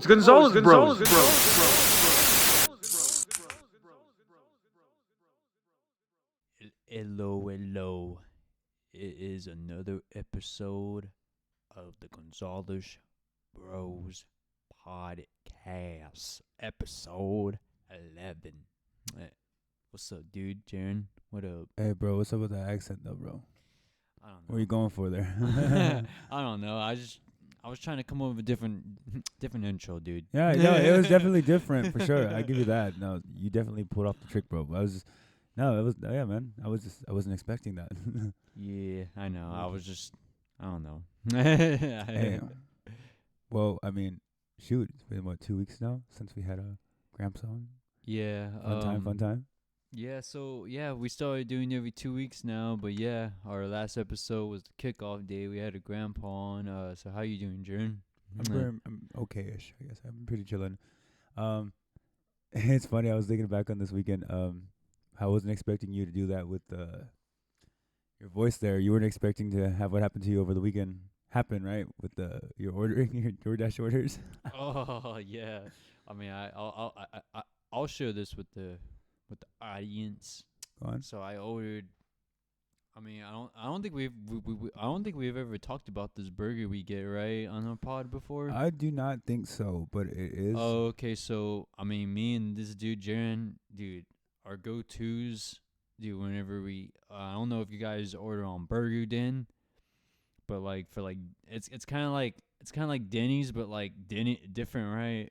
Gonzalez Bros. Hello, hello. It is another episode of the Gonzalez Bros Podcast, episode 11. What's up, dude? Jaren, what up? Hey, bro, what's up with that accent, though, bro? I don't know. What are you going for there? I don't know. I was trying to come up with a different intro, dude. Yeah, no, it was definitely different for sure. I give you that. No, you definitely pulled off the trick, bro. Yeah, man. I wasn't expecting that. Yeah, I know. I don't know. Hey, well, I mean, shoot, it's been what 2 weeks now since we had a Gramps on. Yeah. Fun time. Yeah, so we started doing every 2 weeks now, but yeah, our last episode was the kickoff day. We had a grandpa on. So how you doing, Jern? I'm okay-ish, I guess. I'm pretty chilling. It's funny. I was thinking back on this weekend. I wasn't expecting you to do that with your voice there. You weren't expecting to have what happened to you over the weekend happen, right? With your ordering, your DoorDash orders. Oh yeah, I mean I'll share this with the audience. Go on. So I ordered. I mean I don't think we've ever talked about this burger we get right on our pod before. I do not think so, but it is. Oh, okay. So I mean, me and this dude Jaren, dude, our go-tos, dude. Whenever I don't know if you guys order on Burger Den, but like for like it's kind of like Denny's, but like different, right?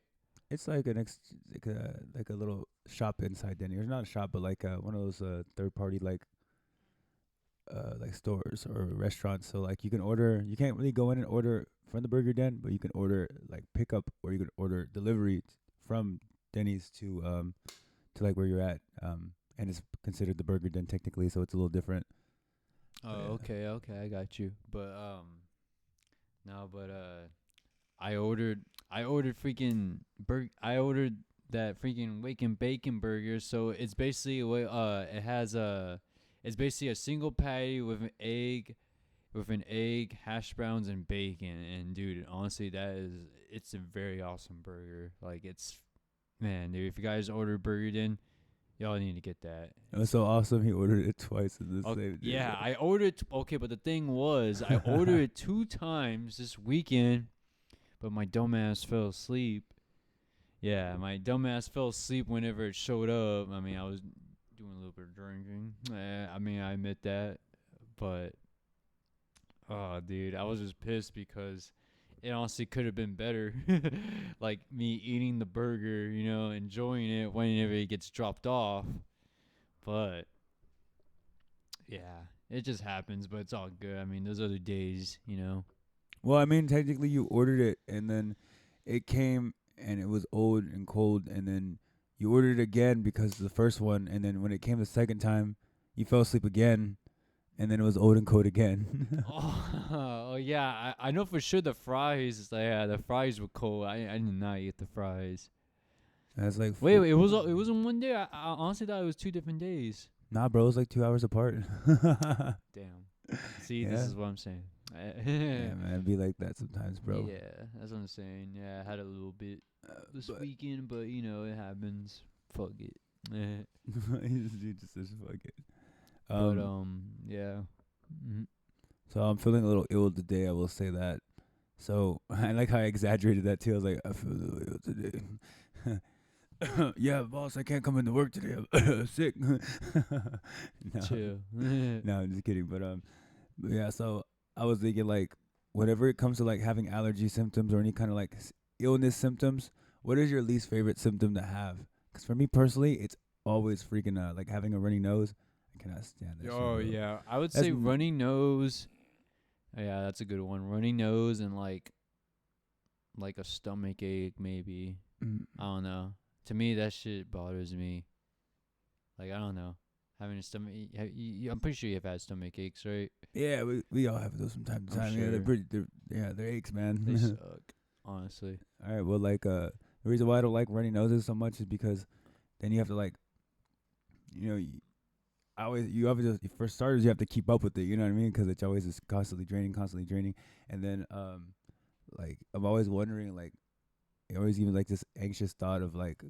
It's like like a little shop inside Denny. It's not a shop, but like one of those third party like stores or restaurants. So like you can order. You can't really go in and order from the Burger Den, but you can order like pickup or you can order delivery from Denny's to like where you're at. And it's considered the Burger Den technically, so it's a little different. Oh, Yeah. okay, I got you. But no, but I ordered freaking I ordered that freaking Wake and Bacon burger. So it's basically it's basically a single patty with an egg, hash browns, and bacon. And dude, honestly, it's a very awesome burger. Like man, dude, if you guys order Burger Den, y'all need to get that. It was so awesome. He ordered it twice in the same day. Yeah, I ordered. Okay, but the thing was, I ordered it 2 times this weekend, but my dumbass fell asleep. Yeah, my dumbass fell asleep whenever it showed up. I mean, I was doing a little bit of drinking. I mean, I admit that, but oh, dude, I was just pissed because it honestly could have been better. Like me eating the burger, enjoying it whenever it gets dropped off. But yeah, it just happens, but it's all good. I mean, those other days, Well, I mean, technically you ordered it and then it came and it was old and cold, and then you ordered it again because of the first one, and then when it came the second time, you fell asleep again, and then it was old and cold again. Oh yeah, I know for sure the fries. The fries were cold. I did not eat the fries. That's like Wait, it was in one day. I honestly thought it was 2 different days. Nah, bro, it was like 2 hours apart. Damn. See, Yeah. this is what I'm saying. Yeah, man, it'd be like that sometimes, bro. Yeah, that's what I'm saying. Yeah, I had a little bit this But- weekend, but it happens. Fuck it. You just said fuck it. But yeah. Mhm. So I'm feeling a little ill today. I will say that. So I like how I exaggerated that too. I was like, I feel a little ill today. Yeah, boss, I can't come into work today. I'm sick. No. Chill. No, I'm just kidding. But yeah. So I was thinking like, whenever it comes to like having allergy symptoms or any kind of like illness symptoms, what is your least favorite symptom to have? Because for me personally, it's always freaking like having a runny nose. I cannot stand that. shit, Oh bro. yeah, I would That's say m- runny nose. Yeah, that's a good one. Runny nose and like a stomach ache maybe. Mm. I don't know. To me, that shit bothers me. Like I don't know, having a stomach. I'm pretty sure you've had stomach aches, right? Yeah, we all have those from time to I'm time. Yeah, sure. they're aches, man. They suck, honestly. All right, well, like the reason why I don't like runny noses so much is because then you have to like, you obviously for starters you have to keep up with it. You know what I mean? Because it's always just constantly draining, and then like I'm always wondering like it always gives me like this anxious thought of like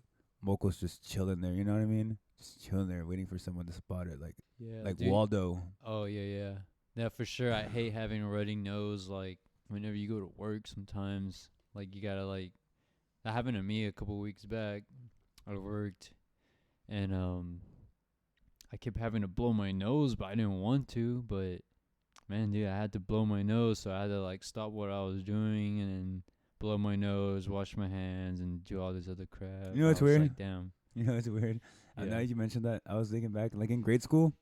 Moko's just chilling there. You know what I mean? Just chilling there, waiting for someone to spot it, Yeah, like dude. Waldo. Oh yeah, yeah. Yeah, for sure. I hate having a running nose. Like whenever you go to work, sometimes like you gotta like. That happened to me a couple weeks back. I worked, and I kept having to blow my nose, but I didn't want to. But man, dude, I had to blow my nose, so I had to like stop what I was doing and then blow my nose, wash my hands, and do all this other crap. You know I what's was weird? like, damn. You know it's weird. Now Yeah. that you mentioned that, I was thinking back, like in grade school,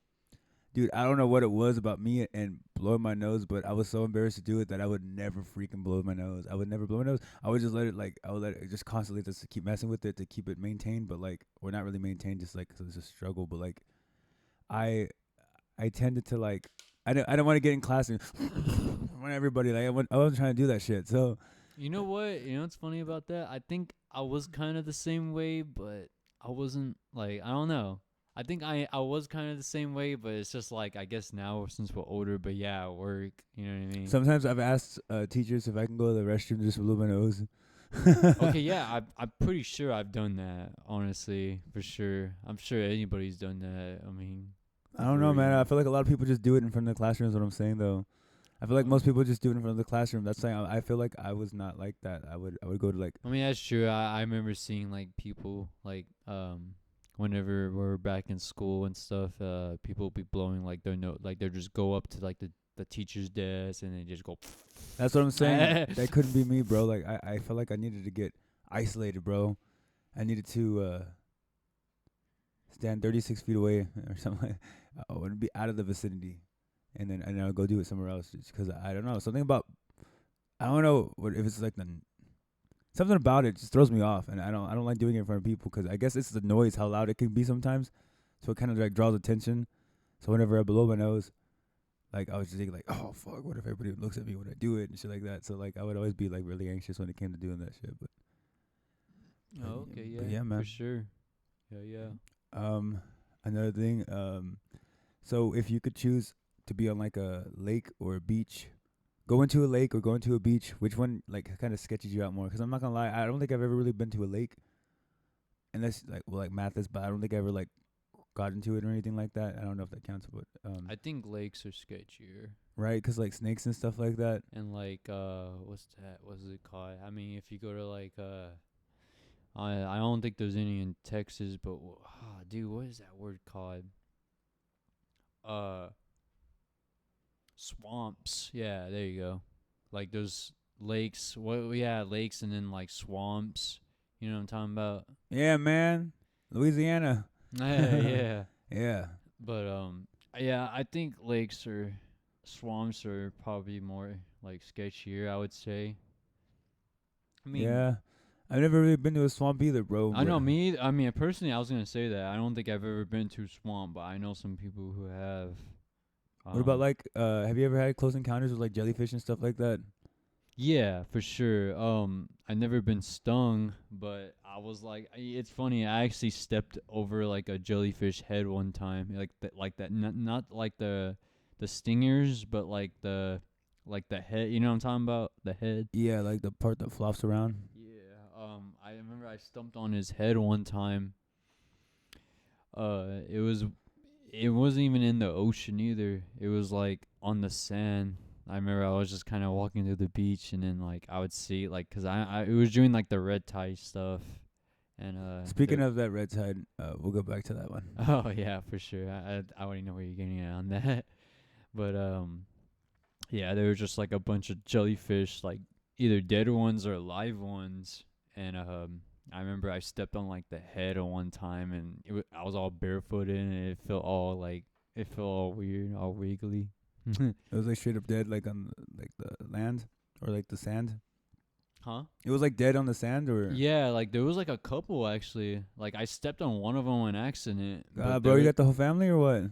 dude. I don't know what it was about me and blowing my nose, but I was so embarrassed to do it that I would never freaking blow my nose. I would never blow my nose. I would just let it I would let it just constantly just keep messing with it to keep it maintained, but like, or not really maintained, just like 'cause it's a struggle. But like, I I tended to like, I don't want to get in class and I want everybody like I wasn't trying to do that shit. So You know what? You know what's funny about that? I think I was kind of the same way, but I wasn't like I don't know. I think I was kind of the same way, but it's just like I guess now since we're older, but yeah, at work, you know what I mean? sometimes I've asked teachers if I can go to the restroom to just blow my nose. Okay, yeah, I'm pretty sure I've done that, honestly, for sure. I'm sure anybody's done that. I mean, I don't know, for, man. I feel like a lot of people just do it in front of the classroom. Is what I'm saying, though. I feel like most people just do it in front of the classroom. That's saying I feel like I was not like that. I would go to like I mean, that's true. I remember seeing like people like whenever we're back in school and stuff, people be blowing like their note, like they just go up to like the teacher's desk and they just go. that's what I'm saying. That couldn't be me, bro. Like I felt like I needed to get isolated, bro. I needed to stand 36 feet away or something. I wouldn't be out of the vicinity, and then I'll go do it somewhere else just because I don't know something about I don't know what if it's like the something about it just throws me off, and I don't like doing it in front of people because I guess it's the noise, how loud it can be sometimes, so it kind of like draws attention. So whenever I blow my nose, like I was just thinking like, oh fuck, what if everybody looks at me when I do it and shit like that. So like I would always be like really anxious when it came to doing that shit. Oh, okay, But yeah, yeah, for man. sure. Yeah, yeah. Another thing, so if you could choose to be on like a lake or a beach, go into a lake or go into a beach, which one like kind of sketches you out more? Because I'm not gonna lie, I don't think I've ever really been to a lake, unless like Mathis, but I don't think I ever like got into it or anything like that. I don't know if that counts, but I think lakes are sketchier. right, because like snakes and stuff like that. And like what's that? What's it called? I mean, if you go to like I don't think there's any in Texas, but dude, what is that word called? Uh Swamps. Yeah, there you go. Like there's lakes. What? Yeah, lakes and then like swamps. You know what I'm talking about? Yeah, man, Louisiana. Yeah. Yeah, But yeah, I think lakes or swamps are probably more like sketchier, I would say. I mean, yeah. I've never really been to a swamp either, bro. I But know me. I mean, personally, I was gonna say that I don't think I've ever been to a swamp, but I know some people who have. what about like have you ever had close encounters with like jellyfish and stuff like that? Yeah, for sure. I never been stung, but I was like, it's funny. I actually stepped over like a jellyfish head one time, like that. Not like the stingers, but like the head. You know what I'm talking about? The head. Yeah, like the part that flops around. Yeah. I remember I stumped on his head one time. It was. It wasn't even in the ocean either. It was like on the sand. I remember I was just kind of walking to the beach, and then like I would see like, cause I it was doing like the red tide stuff, and Speaking of that red tide, we'll go back to that one. oh yeah, for sure. I already know where you're getting at on that, but yeah, there was just like a bunch of jellyfish, like either dead ones or live ones, and I remember I stepped on like the head at one time, and I was all barefooted, and it felt all weird, all wiggly. It was like straight up dead, like on like the land or like the sand. Huh? It was like dead on the sand, or Yeah, like there was like a couple actually. Like I stepped on one of them on accident. But bro, there you was, got the whole family or what?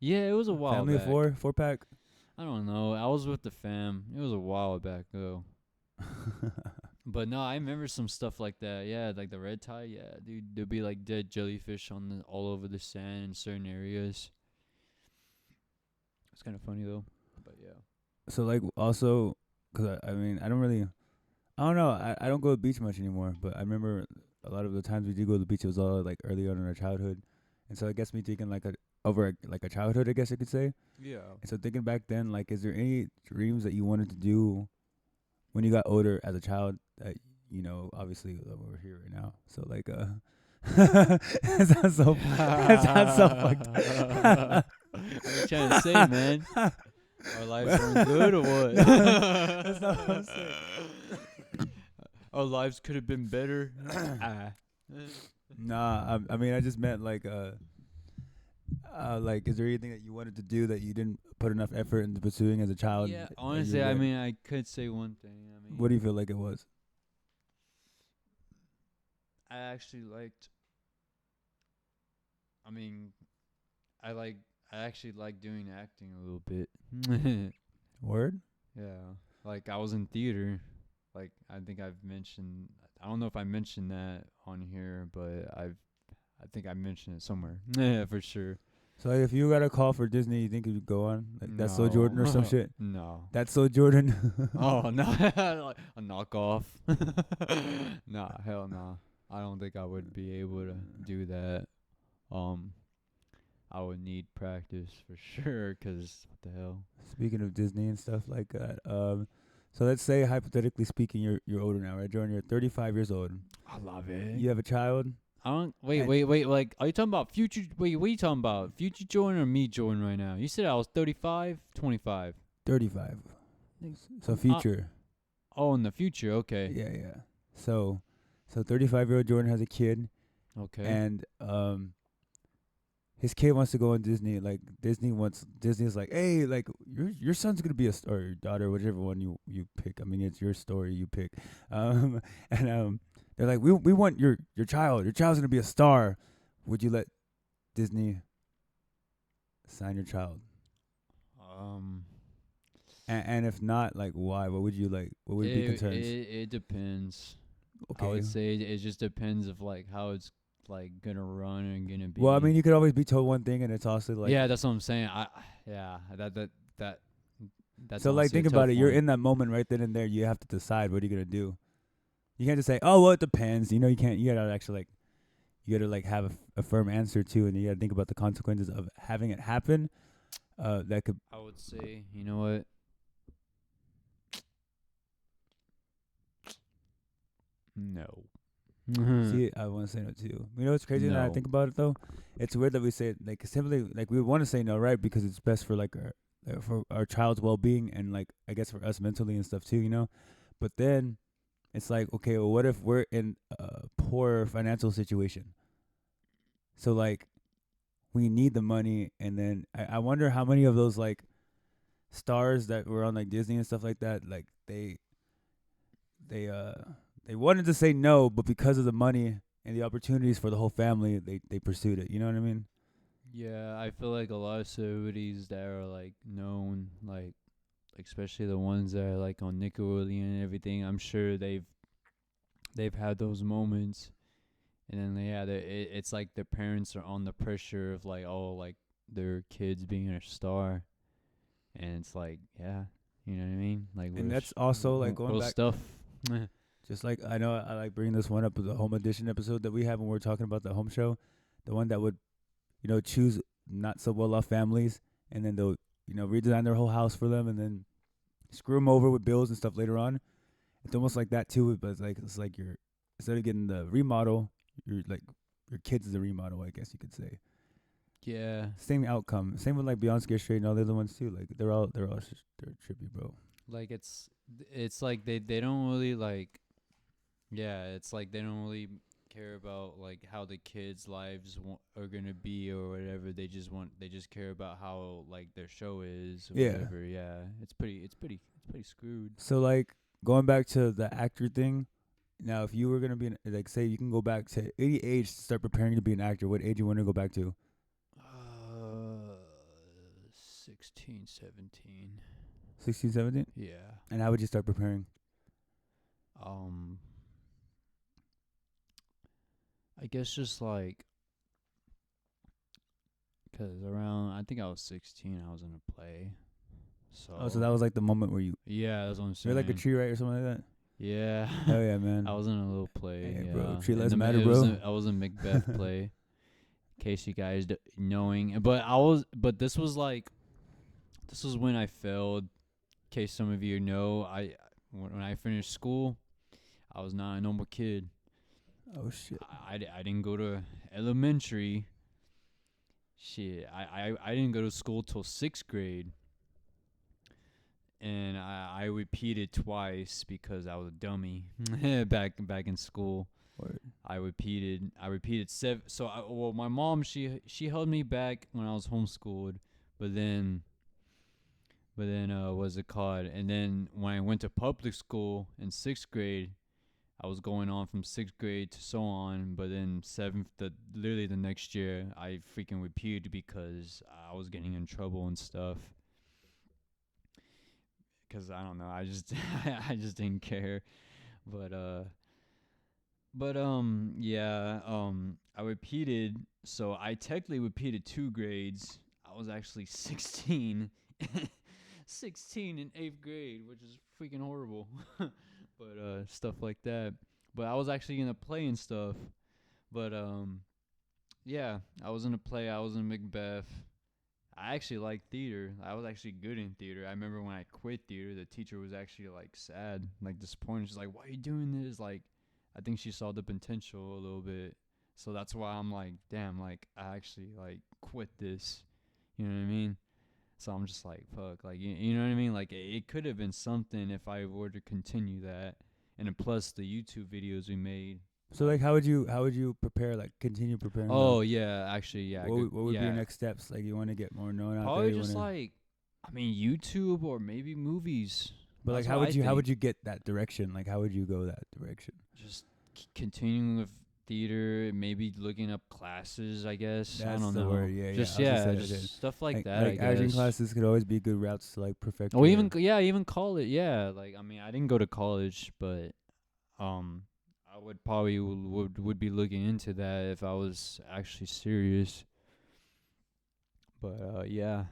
yeah, it was a while Family of back. four pack. I don't know. I was with the fam. It was a while back though. But no, I remember some stuff like that. Yeah, like the red tide. Yeah, dude, there'd be like dead jellyfish on all over the sand in certain areas. It's kind of funny though. But yeah. So like also, cause I mean I don't really, I don't know. I don't go to the beach much anymore, but I remember a lot of the times we did go to the beach. It was all like early on in our childhood, and so it gets me thinking like like a childhood, I guess you could say. Yeah. And so thinking back then, like, is there any dreams that you wanted to do when you got older as a child that obviously we're here right now. So like it sounds so it sounds so fucked. What you trying to say, man? Our lives weren't good or what? That's not what I'm saying. Our lives could have been better. Nah, I mean I just meant like is there anything that you wanted to do that you didn't put enough effort into pursuing as a child? Yeah, that you honestly, I regret? mean, I could say one thing. I mean, What do you feel like it was? I actually liked. I mean, I actually like doing acting a little bit. Word? Yeah, like I was in theater. Like I think I've mentioned. I don't know if I mentioned that on here, but I think I mentioned it somewhere. Yeah, for sure. So like, if you got a call for Disney, you think you would go on? Like that's so Jordan or some shit? No. That's so Jordan. Oh no, like a knockoff. Nah, hell no. I don't think I would be able to do that. I would need practice for sure. 'Cause what the hell? Speaking of Disney and stuff like that, so let's say hypothetically speaking, you're older now, right, Jordan? You're 35 years old. I love it. You have a child. I don't wait. And- Like, are you talking about future? Wait, what are you talking about? Future Jordan or me Jordan right now? You said I was 35, 25. 35. So future. Oh, in the future. Okay. Yeah. So 35-year-old Jordan has a kid, Okay. and his kid wants to go on Disney. Like Disney's like, hey, like your son's gonna be a star, or your daughter, whichever one you pick. I mean, it's your story, you pick. And they're like, we want your child. Your child's gonna be a star. Would you let Disney sign your child? And if not, like, why? What would you like? What would be concerns? It depends. Okay. I would say it just depends of like how it's like gonna run and gonna be. Well, I mean, you could always be told one thing, and it's also like, yeah, that's what I'm saying. That's so like, honestly a think about tough it. You're one. in that moment right then and there. You have to decide what are you gonna do. You can't just say, "Oh, well, it depends." You can't. You gotta actually you gotta have a firm answer too, and you gotta think about the consequences of having it happen. That could. I would say, you know what? No. See, I want to say no too. You know what's crazy? Now I No. think about it though, it's weird that we say it, like simply like we want to say no, right? Because it's best for like for our child's well being and like I guess for us mentally and stuff too. But then it's like, okay, well, what if we're in a poor financial situation? So like we need the money, and then I wonder how many of those like stars that were on like Disney and stuff like that, like they wanted to say no, but because of the money and the opportunities for the whole family, they pursued it. You know what I mean? Yeah, I feel like a lot of celebrities that are like known, like especially the ones that are like on Nickelodeon and everything. I'm sure they've had those moments, and then it's like their parents are on the pressure of like, oh, like their kids being a star, and it's like, yeah, you know what I mean? Like, And that's also like going back. stuff. Just like I know I like bringing this one up with the home edition episode that we have when we're talking about the home show, the one that would, choose not so well off families, and then they'll redesign their whole house for them, and then screw them over with bills and stuff later on. It's almost like that too, but it's like you're instead of getting the remodel, you're like your kids is the remodel, I guess you could say. Yeah. Same outcome. Same with like Beyond Scared Straight and all the other ones too. Like they're trippy, bro. Like it's like they don't really like. Yeah, it's like they don't really care about like how the kids' lives are gonna be or whatever. They just care about how like their show is or Yeah. whatever. Yeah, it's pretty screwed. So like going back to the actor thing, now if you were gonna be like say you can go back to any age to start preparing to be an actor, what age you want to go back to? 16, 17. 16, 17? Yeah. And how would you start preparing? I guess just like, 'cause around I think I was 16, I was in a play. So So that was like the moment where yeah, that's what I'm saying. you're like a tree, right, or something like that. Yeah. Hell yeah, man. I was in a little play. Hey, Yeah. bro, treat And lives the ma- matter, it was bro. a, I was in Macbeth play. In case you guys knowing, but this was when I failed. In case some of you know, when I finished school, I was not a normal kid. Oh shit. I didn't go to elementary. Shit, I didn't go to school till 6th grade, and I repeated twice because I was a dummy back in school. Word. I repeated seven. So well, my mom she held me back when I was homeschooled, but then what's it called? And then when I went to public school in 6th grade, I was going on from 6th grade to so on. But then literally the next year, I freaking repeated because I was getting in trouble and stuff. Cause I don't know, I just I just didn't care. But yeah, I repeated. So I technically repeated 2 grades. I was actually 16, 16 in 8th grade, which is freaking horrible. But stuff like that. But I was actually gonna play and stuff. But yeah, I was in a play. I was in Macbeth. I actually liked theater. I was actually good in theater. I remember when I quit theater, the teacher was actually like sad, like disappointed. She's like, "Why are you doing this?" Like, I think she saw the potential a little bit. So that's why I'm like, damn, like I actually like quit this. You know what I mean? So I'm just like, fuck, like you know what I mean? Like it could have been something if I were to continue that, and then plus the YouTube videos we made. So like, how would you prepare? Like, continue preparing? Oh yeah, actually yeah. What would be yeah. your next steps? Like, you want to get more known out Probably there? You just wanna, like, I mean, YouTube or maybe movies. but like, That's how what would I you how would think. you get that direction? Like, how would you go that direction? Just continuing with theater, maybe looking up classes. I guess I That's don't the know. word. Yeah, Just yeah. I was yeah, gonna say that. just stuff like Like, that. I acting guess. classes could always be good routes to like perfect. Or your, even college. Yeah, like I mean, I didn't go to college, but um, I would probably would be looking into that if I was actually serious. But yeah,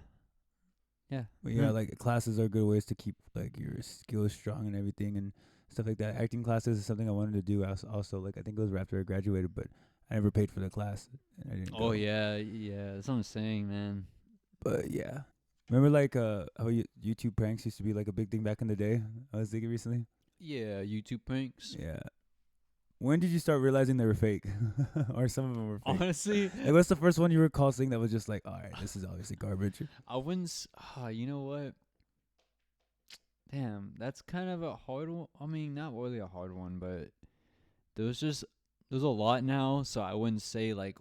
yeah, But yeah, like classes are good ways to keep like your skills strong and everything and stuff like that. Acting classes is something I wanted to do. Also, like I think it was after I graduated, but I never paid for the class and I didn't Oh go. yeah. That's what I'm saying, man. But yeah, remember like how YouTube pranks used to be like a big thing back in the day. I was thinking recently. Yeah, YouTube pranks. Yeah. When did you start realizing they were fake, or some of them were fake? Honestly, Like, what's the first one you recall seeing that was just like, all right, this is obviously garbage? I wouldn't. You know what? Damn, that's kind of a hard one. I mean, not really a hard one, but there's a lot now, so I wouldn't say like,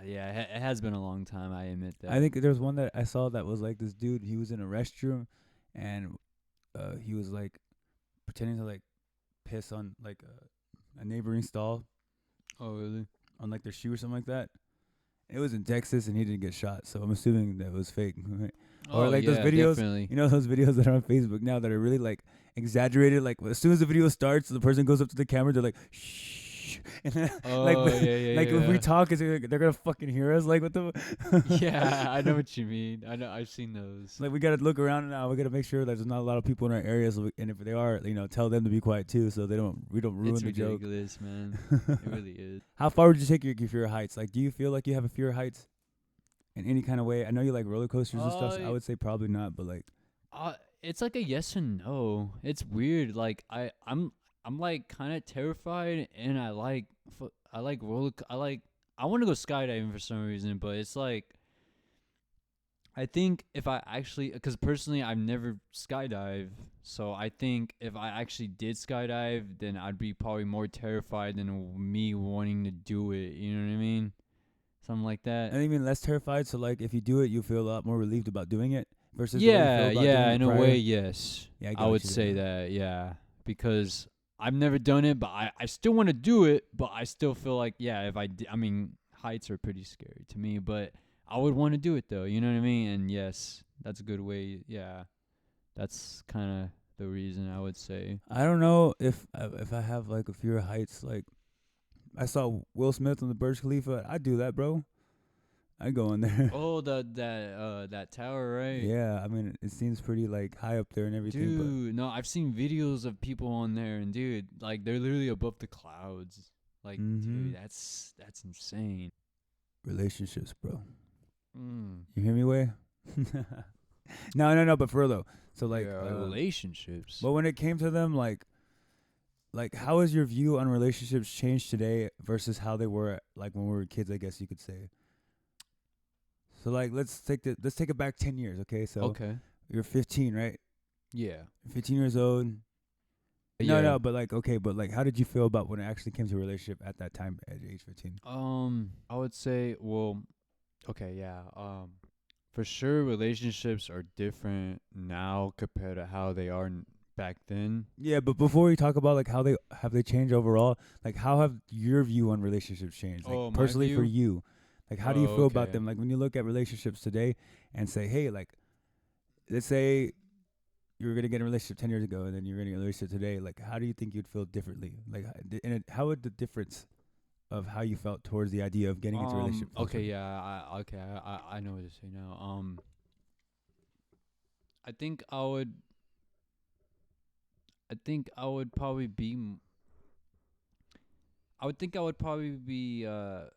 yeah, it has been a long time. I admit that. I think there was one that I saw that was like this dude. He was in a restroom, and he was like pretending to like piss on like a neighboring stall Oh really? on like their shoe or something like that. It was in Texas, and he didn't get shot, so I'm assuming that was fake. Or Oh like those yeah, videos, definitely. you know, those videos that are on Facebook now that are really like exaggerated. Like as soon as the video starts, the person goes up to the camera, they're like, "Shh," and then, like, Oh yeah. like if we talk, they're gonna fucking hear us. Like what the? Yeah, I know what you mean. I know. I've seen those. Like we gotta look around now. We gotta make sure that there's not a lot of people in our area, and if they are, tell them to be quiet too, so we don't ruin It's the joke. ridiculous, man. It really is. How far would you take your fear of heights? Like, do you feel like you have a fear of heights in any kind of way? I know you like roller coasters and stuff. So I would say probably not, but like, It's like a yes and no. It's weird. Like I'm like kind of terrified, and I like I want to go skydiving for some reason, but it's like I think if I actually, because personally I've never skydived, so I think if I actually did skydive, then I'd be probably more terrified than me wanting to do it. You know what I mean? Something like that. and even less terrified. So like, if you do it, you feel a lot more relieved about doing it versus the way you feel Yeah, about doing yeah, it in a prior. way, yes. Yeah, I get I what would you say mean. that, yeah. Because I've never done it, but I still want to do it, but I still feel like, yeah, if I mean, heights are pretty scary to me, but I would want to do it though, you know what I mean? And yes, that's a good way, yeah. That's kind of the reason I would say. I don't know if I have like a fear of heights. Like I saw Will Smith on the Burj Khalifa. I'd do that, bro. I go in there. Oh, that tower, right? Yeah, I mean, it seems pretty like high up there and everything, Dude, no, I've seen videos of people on there, and dude, like they're literally above the clouds. Like, but dude, that's insane. relationships, bro. Mm. You hear me, way? No, but for real though. So like, Yeah, relationships. but when it came to them, like how has your view on relationships changed today versus how they were like when we were kids? I guess you could say. So like, let's take it back 10 years, okay? So Okay. you're 15, right? Yeah. You're 15 years old. Yeah. No, but like, okay, but like, how did you feel about when it actually came to a relationship at that time at age 15? I would say, well, okay, yeah. For sure, relationships are different now compared to how they are back then. Yeah, but before we talk about like how they changed overall, like how have your view on relationships changed? Like Oh, my personally for view? you, like how do you Oh, feel about okay. them? Like when you look at relationships today and say, hey, like let's say you were gonna get in a relationship 10 years ago and then you're gonna get in a relationship today. Like how do you think you'd feel differently? Like how would the difference of how you felt towards the idea of getting into a relationship feel Okay, for you? yeah, I know what to say now. I think I would probably be I would think I would probably be I'd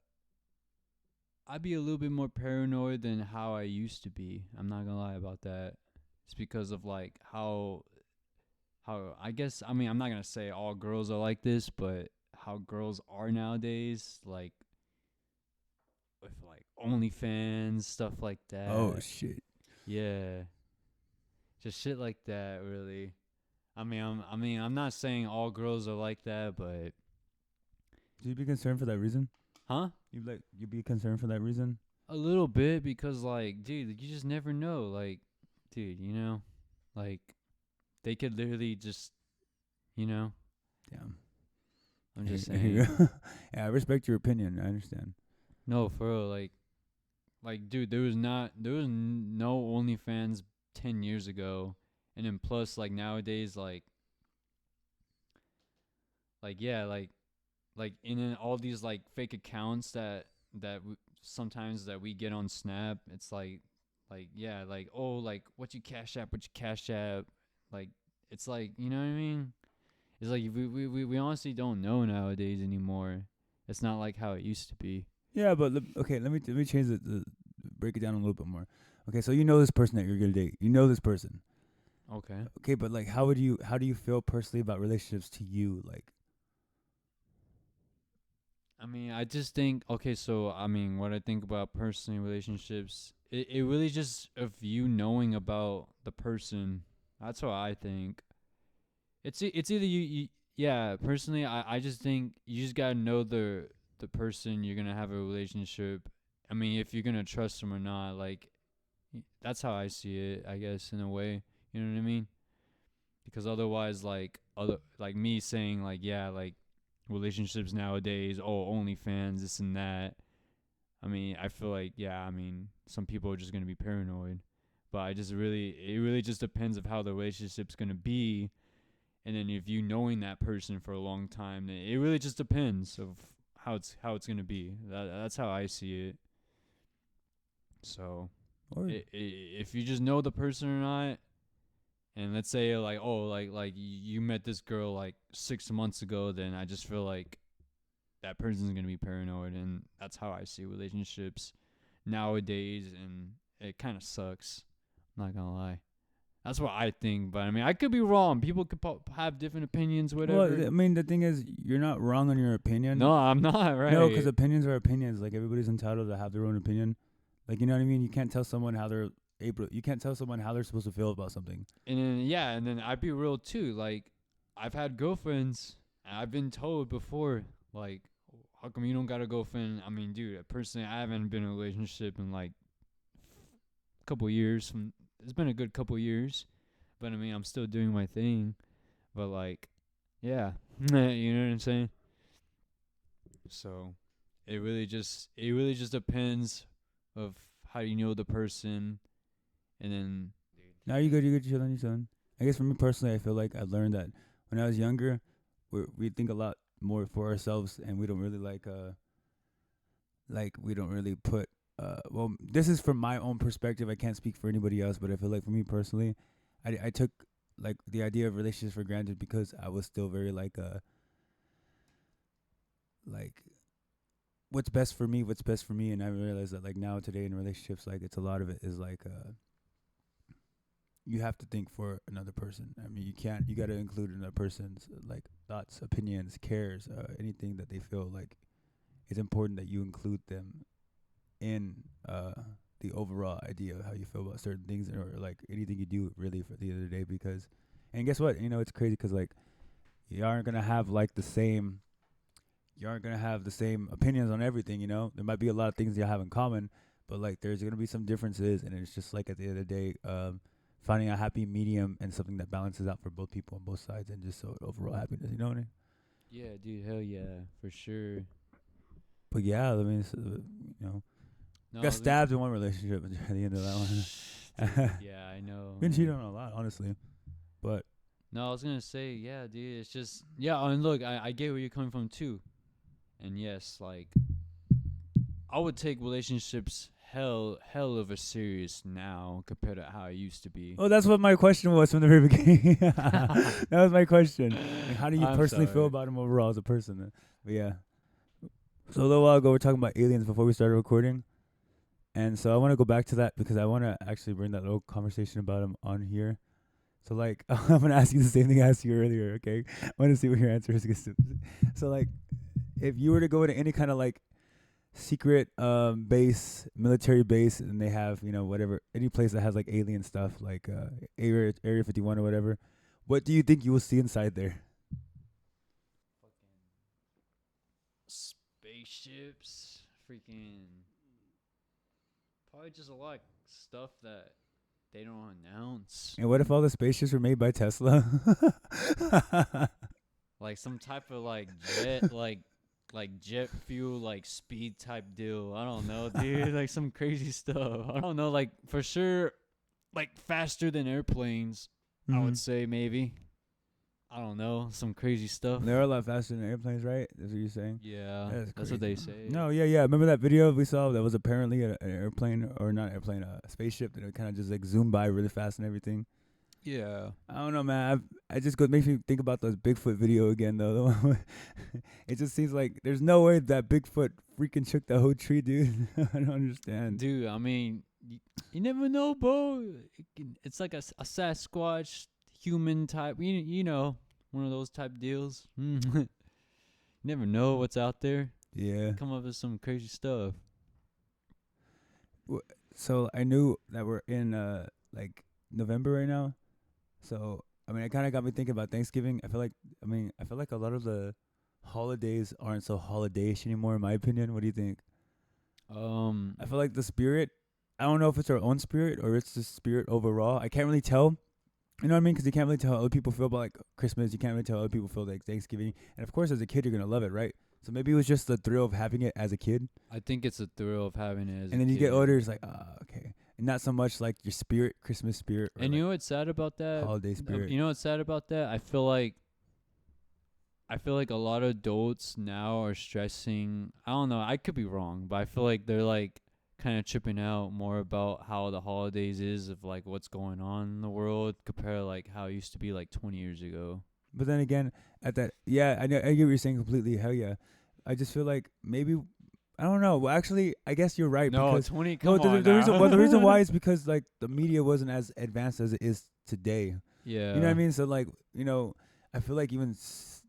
be a little bit more paranoid than how I used to be. I'm not gonna lie about that. It's because of like how I guess, I mean, I'm not gonna say all girls are like this, but how girls are nowadays, like with like OnlyFans, stuff like Oh that. shit. Yeah. Just shit like that, really. I'm not saying all girls are like that, but Do you be concerned for that reason? huh? You'd be concerned for that reason? A little bit, because like, dude, you just never know. Like, dude, like they could literally just, you know, Damn. I'm just I hear saying. you. Yeah, I respect your opinion. I understand. No, for real, like, dude, there was no OnlyFans 10 years ago, and then plus, like nowadays, yeah, like, and then all these like fake accounts sometimes that we get on Snap. It's like yeah, like, oh, like what you cash app, like it's like, you know what I mean? It's like we honestly don't know nowadays anymore. It's not like how it used to be. Yeah, but okay, let me change break it down a little bit more. Okay, so you know this person that you're gonna date. You know this person. Okay. Okay, but like, how do you feel personally about relationships to you? Like, I mean, I just think, okay, so I mean, what I think about personally relationships, it really just of you knowing about the person. That's what I think. It's either yeah, personally, I just think you just gotta know the person you're gonna have a relationship. I mean, if you're gonna trust them or not, like that's how I see it, I guess, in a way. You know what I mean? Because otherwise, like other like me saying like, yeah, like relationships nowadays, oh, OnlyFans, this and that. I mean, I feel like, yeah, I mean, some people are just gonna be paranoid, but it really just depends of how the relationship's gonna be, and then if you knowing that person for a long time, then it really just depends of how it's gonna be. That's how I see it. So, or if you just know the person or not, and let's say like, oh, like you met this girl like 6 months ago, then I just feel like that person's gonna be paranoid, and that's how I see relationships nowadays, and it kind of sucks. I'm not gonna lie. That's what I think, but I mean, I could be wrong. People could have different opinions, well, whatever. I mean, the thing is, you're not wrong on your opinion. No, I'm not No, because right. opinions are opinions. Like everybody's entitled to have their own opinion. Like you know what I mean. You can't tell someone how they're able. You can't tell someone how they're supposed to feel about something. And then yeah, and then I'd be real too. Like, I've had girlfriends, and I've been told before, like, how come you don't got a girlfriend? I mean, dude, personally, I haven't been in a relationship in like a couple years. It's been a good couple years, but I mean, I'm still doing my thing. But like, yeah, you know what I'm saying. So, it really just depends of how you know the person, and then Now you good. You good. You chilling. I guess for me personally, I feel like I learned that when I was younger, we think a lot more for ourselves, and we don't really like we don't really put well, this is from my own perspective. I can't speak for anybody else, but I feel like for me personally, I took like the idea of relationships for granted because I was still very like what's best for me, and I realized that like now today in relationships, like it's a lot of it is like you have to think for another person. I mean, you got to include another person's like thoughts, opinions, cares, anything that they feel like it's important that you include them in the overall idea of how you feel about certain things or like anything you do really for the end of the day. Because, and guess what? You know, it's crazy because like you aren't gonna have like the same. You aren't gonna have the same opinions on everything. You know, there might be a lot of things you have in common, but like there's gonna be some differences, and it's just like at the end of the day, finding a happy medium and something that balances out for both people on both sides, and just so overall happiness. You know what I mean? Yeah, dude. Hell yeah, for sure. But yeah, I mean, you know, No, got stabbed in one relationship at the end of that one. dude, yeah, I know. Been cheated on a lot, honestly. But No, I was gonna say, yeah, dude. It's just, yeah. And look, I get where you're coming from too. And yes, like I would take relationships hell of a serious now compared to how I used to be. oh, that's what my question was from the very beginning. That was my question. Like, how do you I'm personally feel sorry. about him overall as a person? But yeah. So a little while ago, we are talking about aliens before we started recording, and so I want to go back to that because I want to actually bring that little conversation about him on here. So like, I'm gonna ask you the same thing I asked you earlier. Okay, I want to see what your answer is. So like, if you were to go to any kind of like secret base, military base, and they have, you know, whatever, any place that has like alien stuff, like Area 51 or whatever, what do you think you will see inside there? Spaceships, freaking, probably just a lot of stuff that they don't announce. And what if all the spaceships were made by Tesla? Like some type of like jet, like jet fuel, like speed type deal. I don't know, dude. Like some crazy stuff. I don't know. Like for sure, like faster than airplanes. I Mhm. would say maybe. I don't know. Some crazy stuff. They're a lot faster than airplanes, right? That's what you're saying? Yeah, That's that's what they crazy. say. No, yeah. Remember that video we saw that was apparently an airplane, or not airplane, a spaceship that kind of just like zoomed by really fast and everything. Yeah. I don't know, man. I just makes me think about those Bigfoot video again, though. It just seems like there's no way that Bigfoot freaking shook the whole tree, dude. I don't understand. Dude, I mean, you never know, bro. It's like a Sasquatch human type. You know, one of those type deals. You never know what's out there. Yeah. Come up with some crazy stuff. So I knew that we're in like November right now. So I mean, it kind of got me thinking about Thanksgiving. I feel like a lot of the holidays aren't so holidayish anymore, in my opinion. What do you think? I feel like the spirit. I don't know if it's our own spirit or it's the spirit overall. I can't really tell. You know what I mean? Because you can't really tell how other people feel about like Christmas. You can't really tell how other people feel like Thanksgiving. And of course, as a kid, you're gonna love it, right? So maybe it was just the thrill of having it as a kid, I think it's a thrill of having it as and a then you kid. get older, it's like, okay, and not so much like your spirit, Christmas spirit, or And you like know what's sad about that? holiday spirit. You know what's sad about that? I feel like a lot of adults now are stressing. I don't know. I could be wrong, but I feel like they're like kind of tripping out more about how the holidays is of like what's going on in the world compared to like how it used to be like 20 years ago. But then again, at that, yeah, I get what you're saying completely. Hell yeah, I just feel like maybe I don't know. Well, actually, I guess you're right No, because 20. Come no, on. the reason well, the reason why now. is because like the media wasn't as advanced as it is today. Yeah. You know what I mean? So like, you know, I feel like even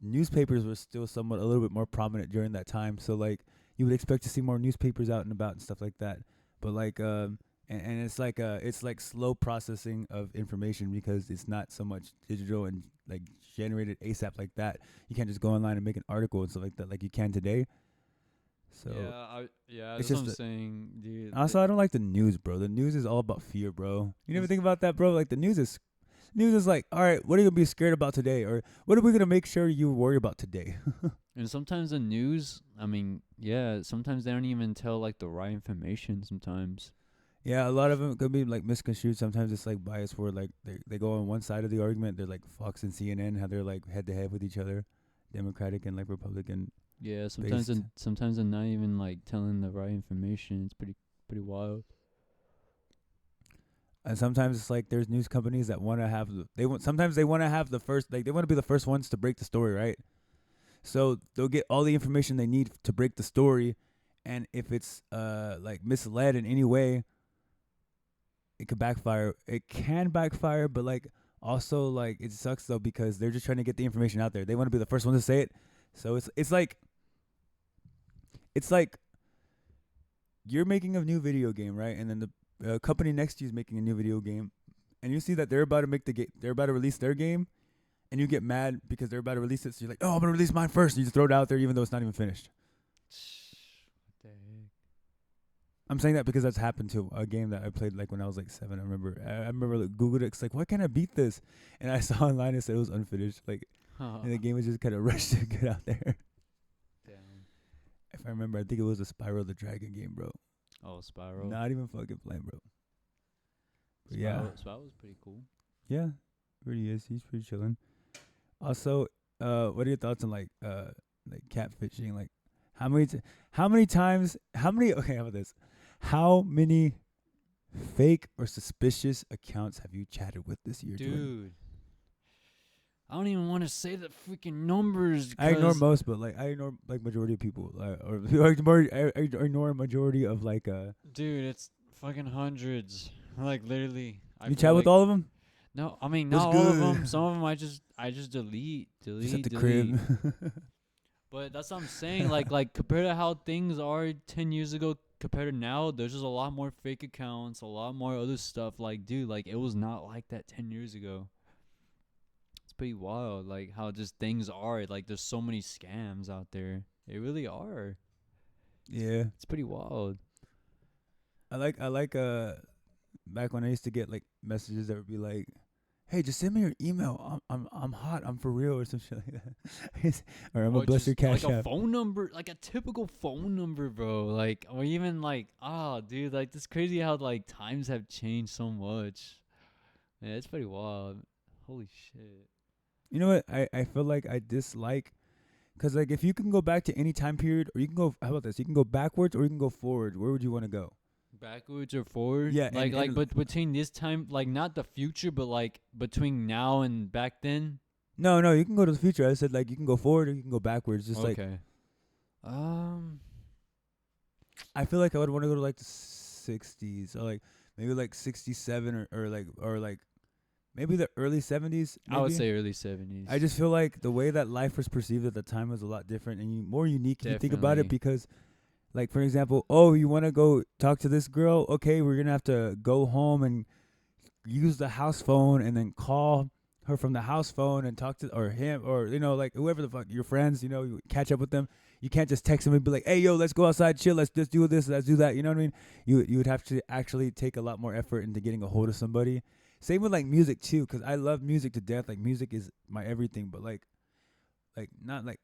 newspapers were still somewhat a little bit more prominent during that time. So like, you would expect to see more newspapers out and about and stuff like that. But like, and it's like slow processing of information because it's not so much digital and like generated ASAP like that. You can't just go online and make an article and stuff like that like you can today. So yeah, it's that's what I'm just saying, dude. also I don't like the news, bro. The news is all about fear, bro. You never think about that, bro? Like the news is like, all right, what are you gonna be scared about today, or what are we gonna make sure you worry about today? And sometimes the news, I mean, yeah, sometimes they don't even tell like the right information sometimes. Yeah, a lot of them could be like misconstrued. Sometimes it's like biased where like they go on one side of the argument. They're like Fox and CNN, how they're like head to head with each other, Democratic and like Republican. Yeah, sometimes Based. sometimes they're not even like telling the right information. It's pretty pretty wild. And sometimes it's like there's news companies that want to have sometimes they want to have the first, like they want to be the first ones to break the story, right? So they'll get all the information they need to break the story, and if it's like misled in any way, it could backfire. It can backfire, but like also like it sucks though because they're just trying to get the information out there. They want to be the first one to say it. So it's like you're making a new video game, right? And then the company next to you is making a new video game, and you see that they're about to they're about to release their game, and you get mad because they're about to release it. So you're like, oh, I'm gonna release mine first. And you just throw it out there even though it's not even finished. What the heck? I'm saying that because that's happened to a game that I played like when I was like 7. I remember like, Googled it. It's like, why can't I beat this? And I saw online it said it was unfinished. Like, and the game was just kind of rushed to get out there. Damn. If I remember, I think it was a Spyro the Dragon game, bro. Oh, Spyro. Not even fucking playing, bro. But yeah, Spyro was pretty cool. yeah, pretty is. He's pretty chilling. Also, what are your thoughts on like catfishing? Like, how many times? Okay, how about this? How many fake or suspicious accounts have you chatted with this year, Jordan? Dude, I don't even want to say the freaking numbers. I ignore most, but like I ignore like majority of people, I ignore a majority of like. Dude, it's fucking hundreds. Like literally. You chat with all of them? No, I mean What's not all of good? them. Some of them I just delete. Just at the delete. crib. But that's what I'm saying. like compared to how things are 10 years ago, compared to now, there's just a lot more fake accounts, a lot more other stuff. Like, dude, like it was not like that 10 years ago. It's pretty wild, like how just things are. Like, there's so many scams out there. They really are. Yeah. It's pretty wild. I like back when I used to get like messages that would be like, "Hey, just send me your email. I'm hot. I'm for real," or some shit like that. Or I'm gonna bless your cash like app. a phone number, like a typical phone number, bro. Like, or even like, dude, like it's crazy how like times have changed so much. Yeah, it's pretty wild. Holy shit. You know what? I feel like I dislike, cause like if you can go back to any time period, or you can go. How about this? You can go backwards, or you can go forward. Where would you want to go? Backwards or forward? Yeah, but between this time, like not the future, but like between now and back then. No, you can go to the future. I said like you can go forward or you can go backwards. Just like Okay. I feel like I would want to go to like the 60s or like maybe like 67 or like maybe the early 70s. Maybe. I would say early 70s. I just feel like the way that life was perceived at the time was a lot different and more unique if you think about it, because like, for example, oh, you want to go talk to this girl? Okay, we're going to have to go home and use the house phone and then call her from the house phone and talk to, or him, or, you know, like whoever the fuck, your friends, you know, you catch up with them. You can't just text them and be like, hey, yo, let's go outside, chill, let's just do this, let's do that. You know what I mean? You would have to actually take a lot more effort into getting a hold of somebody. Same with like music too, because I love music to death. Like music is my everything, but like not like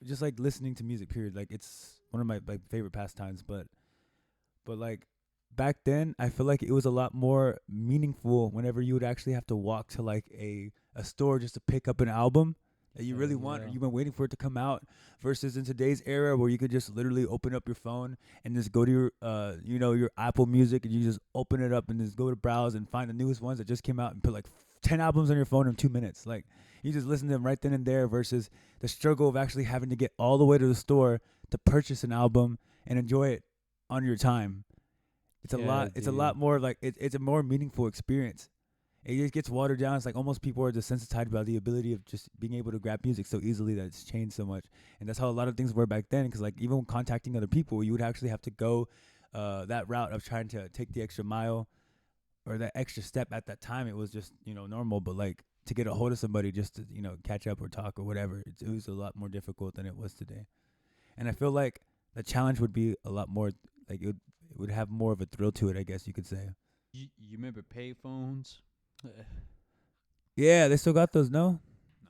just like listening to music, period. Like it's one of my like favorite pastimes, but like back then I feel like it was a lot more meaningful whenever you would actually have to walk to like a store just to pick up an album that you really want, or you've been waiting for it to come out, versus in today's era where you could just literally open up your phone and just go to your your Apple Music, and you just open it up and just go to browse and find the newest ones that just came out and put like 10 albums on your phone in 2 minutes. Like you just listen to them right then and there, versus the struggle of actually having to get all the way to the store to purchase an album and enjoy it on your time. It's a lot more like it's a more meaningful experience. It just gets watered down. It's like almost people are desensitized by the ability of just being able to grab music so easily that it's changed so much. And that's how a lot of things were back then, because like even when contacting other people, you would actually have to go that route of trying to take the extra mile or that extra step. At that time, it was just normal, but like to get a hold of somebody just to catch up or talk or whatever, it was a lot more difficult than it was today. And I feel like the challenge would be a lot more, like it would have more of a thrill to it, I guess you could say. You remember payphones? Yeah, they still got those, no?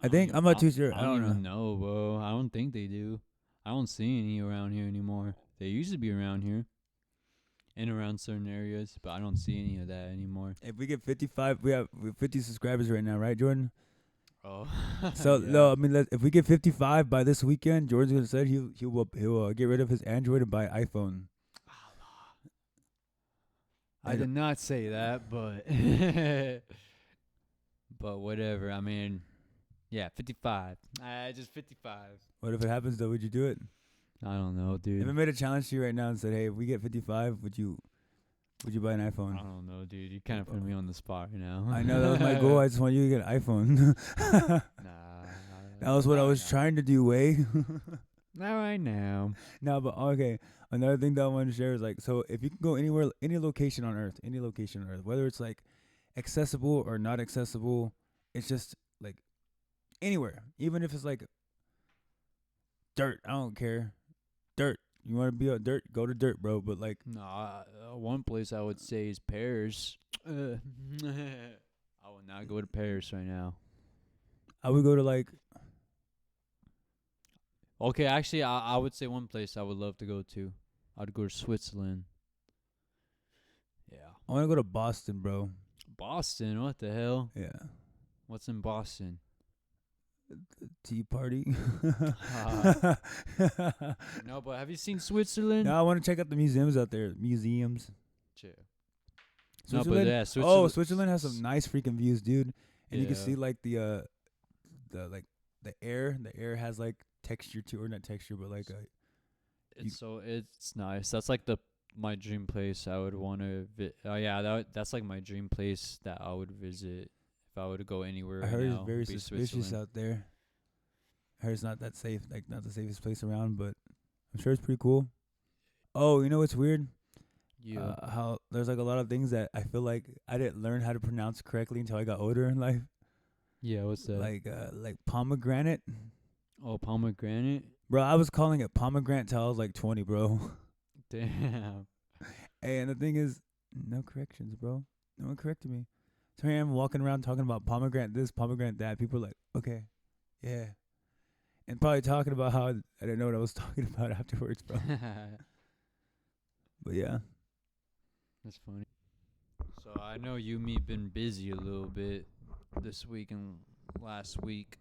I think I'm not too sure. I don't even know, bro. I don't think they do. I don't see any around here anymore. They used to be around here and around certain areas, but I don't see any of that anymore. If we get 55, we have 50 subscribers right now, right, Jordan? Oh. So Yeah. no, I mean, if we get 55 by this weekend, Jordan's gonna say he'll get rid of his Android and buy iPhone. I And did not say that, but but whatever. I mean, yeah, 55. Just 55. what if it happens though? Would you do it? I don't know, If dude. I made a challenge to you right now and said, "Hey, if we get 55, would you buy an I iPhone?" don't know, dude. You kind of put me on the spot right now. I know that was my goal. I just want you to get an iPhone. Nah, That was what I not right was now. trying to do, Way. Not right now. No, but okay. Another thing that I wanted to share is like, so if you can go anywhere, any location on Earth, whether it's like accessible or not accessible, it's just like anywhere, even if it's like dirt. I don't care. Dirt. You want to be on dirt? Go to dirt, bro. But like, Nah, one place I would say is Paris. I would not go to Paris right now. I would go to like, Okay, actually, I would say one place I would love to go to. I'd go to Switzerland. Yeah. I want to go to Boston, bro. Boston, what the hell? Yeah. What's in Boston? Tea party. No, but have you seen Switzerland? No, I want to check out the museums out there. Museums. Chill. No, but Switzerland. yeah, Oh, Switzerland has some nice freaking views, dude. And you can Yeah. see like the like the air. The air has like texture to, or not texture, but like It's nice. That's like my dream place. I would want to. Oh yeah, that's like my dream place that I would visit if I were to go anywhere. I Right heard now, it's very would be suspicious Switzerland. out there. I heard it's not that safe, like not the safest place around, but I'm sure it's pretty cool. Oh, you know what's weird? Yeah. How there's like a lot of things that I feel like I didn't learn how to pronounce correctly until I got older in life. Yeah. What's that? Like pomegranate. Oh, pomegranate. Bro, I was calling it pomegranate till I was like 20, bro. Damn. Hey, and the thing is, no corrections, bro. No one corrected me. So here I am walking around talking about pomegranate this, pomegranate that. People are like, okay, yeah. And probably talking about how I didn't know what I was talking about afterwards, bro. But yeah. That's funny. So I know you and me been busy a little bit this week and last week,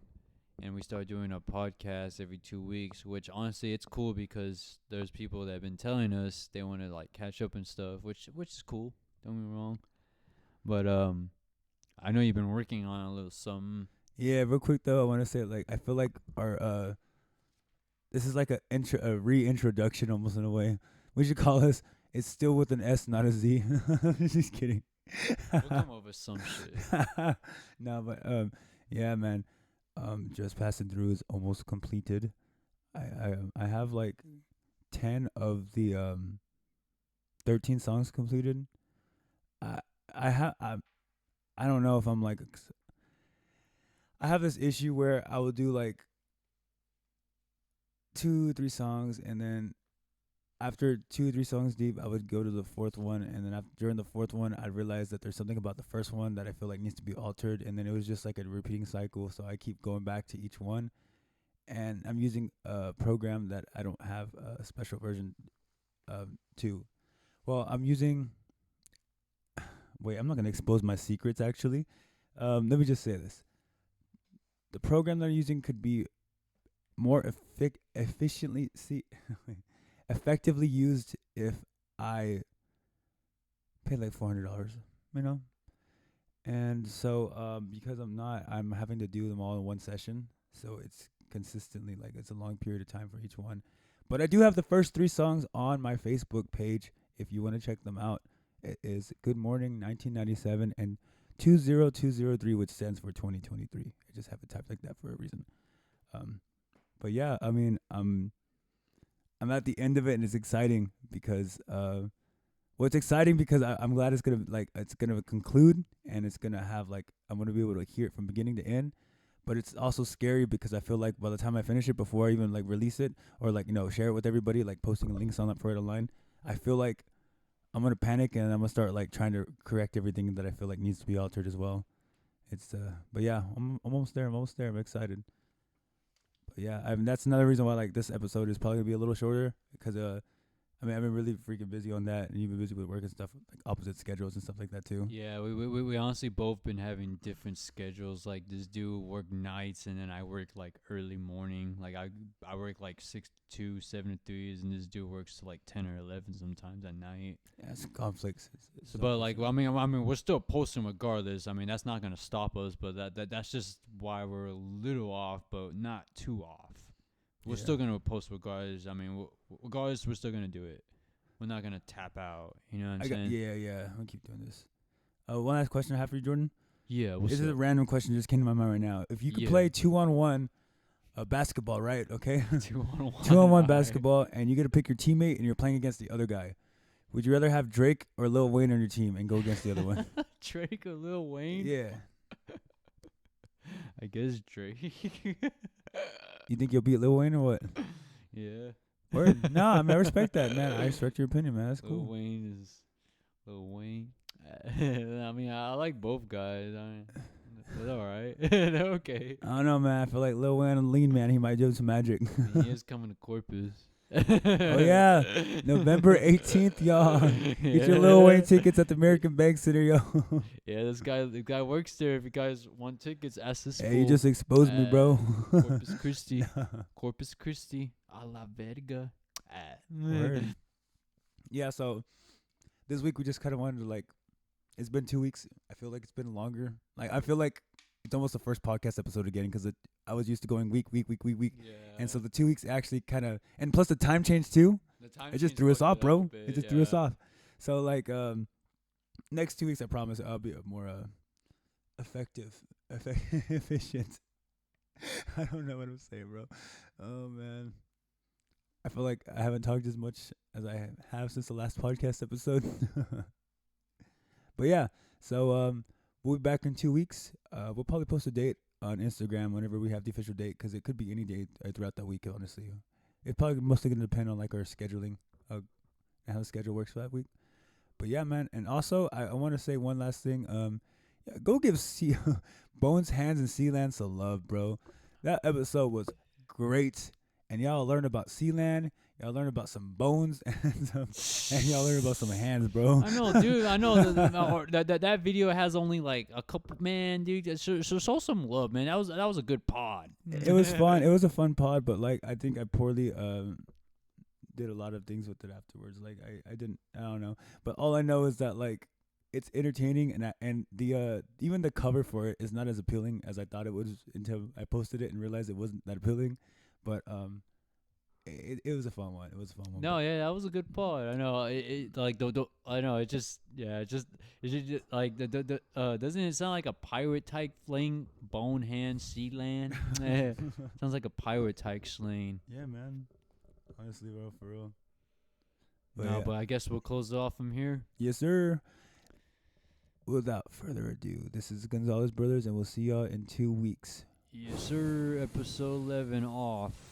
and we started doing a podcast every 2 weeks. Which honestly, it's cool because there's people that have been telling us they want to like catch up and stuff, which is cool. Don't get me wrong, but I know you've been working on a little something. Yeah, real quick though, I want to say like I feel like our this is like a reintroduction almost in a way. We should call this. It's still with an S, not a Z. Just kidding. We'll come up with some shit. No, but yeah, man. Just passing through is almost completed. I have like 10 of the 13 songs completed. I don't know if I'm like I have this issue where I will do like 2-3 songs, and then after 2-3 songs deep, I would go to the fourth one, and then during the fourth one, I realized that there's something about the first one that I feel like needs to be altered, and then it was just like a repeating cycle. So I keep going back to each one, and I'm using a program that I don't have a special version to. Well, I'm using. Wait, I'm not gonna expose my secrets. Actually, let me just say this: the program that I'm using could be more effectively used if I paid like $400, you know. And so, because I'm having to do them all in one session, so it's consistently like it's a long period of time for each one. But I do have the first 3 songs on my Facebook page if you want to check them out. It is Good Morning 1997 and 20203, which stands for 2023. I just have it typed like that for a reason. But yeah, I mean, I'm at the end of it, and it's exciting because it's exciting because I'm glad it's gonna conclude, and it's gonna have like I'm gonna be able to hear it from beginning to end. But it's also scary because I feel like by the time I finish it, before I even like release it or like share it with everybody, like posting links on for it online, I feel like I'm gonna panic, and I'm gonna start like trying to correct everything that I feel like needs to be altered as well. It's but yeah, I'm almost there. I'm excited. But yeah, I mean that's another reason why like this episode is probably gonna be a little shorter because I mean, I've been really freaking busy on that, and you've been busy with work and stuff, like opposite schedules and stuff like that too. Yeah, we honestly both been having different schedules. Like this dude work nights, and then I work like early morning. Like I work like 6 to 2, 7 to 3s, and this dude works to like 10 or 11 sometimes at night. Yeah, it's conflicts. It's But like, well, I mean, we're still posting regardless. I mean, that's not gonna stop us. But that's just why we're a little off, but not too off. We're Yeah. still gonna post regardless. I mean, regardless, we're still gonna do it. We're not gonna tap out. You know what I'm saying? yeah. I'll keep doing this. One last question I have for you, Jordan. Yeah. What's This is a up? random question just came to my mind right now. If you could Yeah. play 2-on-1 basketball, right? Okay, 2-on-1. 2-on-1 Alright. basketball, and you get to pick your teammate, and you're playing against the other guy. Would you rather have Drake or Lil Wayne on your team and go against the other one? Drake or Lil Wayne? Yeah. I guess Drake. You think you'll beat Lil Wayne or what? Yeah. Word? No, I mean, I respect that, man. I respect your opinion, man. That's Lil cool. Wayne is Lil Wayne. I mean, I like both guys. I mean, they're all right. They're okay. I don't know, man. I feel like Lil Wayne and Lean Man, he might do some magic. He is coming to Corpus. Oh yeah, November 18th, y'all. Get your Lil Wayne tickets at the American Bank Center, yo. Yeah, the guy works there. If you guys want tickets, ask the school. Hey, you just exposed me, bro. Corpus Christi. Corpus Christi. A la verga. Word. Yeah, so this week we just kind of wanted to like, it's been 2 weeks. I feel like it's been longer. Like I feel like it's almost the first podcast episode again because I was used to going week. Yeah. And so the 2 weeks actually kind of, and plus the time change too. It just threw us off, bro. It just threw us off. So like, next 2 weeks, I promise I'll be more effective, efficient. I don't know what I'm saying, bro. Oh man, I feel like I haven't talked as much as I have since the last podcast episode. But yeah, so we'll be back in 2 weeks. We'll probably post a date on Instagram whenever we have the official date, because it could be any day throughout that week. Honestly, it's probably mostly gonna depend on like our scheduling, and how the schedule works for that week. But yeah, man, and also I want to say one last thing. Yeah, go give Bones, Hands, and Sealand some love, bro. That episode was great, and y'all learned about Sealand. Y'all learned about some bones and y'all learned about some hands, bro. I know, dude. I know that video has only like a couple. Man, dude, show some love, man. That was a good pod. It was fun. It was a fun pod, but like I think I poorly did a lot of things with it afterwards. Like I don't know. But all I know is that like it's entertaining, and the even the cover for it is not as appealing as I thought it was until I posted it and realized it wasn't that appealing. But it was a fun one. It was a fun one. No, yeah, that was a good pod. I know. It like I know. It just like the doesn't it sound like a pirate type fling? Bone hand sea land. Sounds like a pirate type sling. Yeah, man. Honestly, bro, for real. But I guess we'll close it off from here. Yes, sir. Without further ado, this is Gonzalez Brothers, and we'll see y'all in 2 weeks. Yes, sir. Episode 11 off.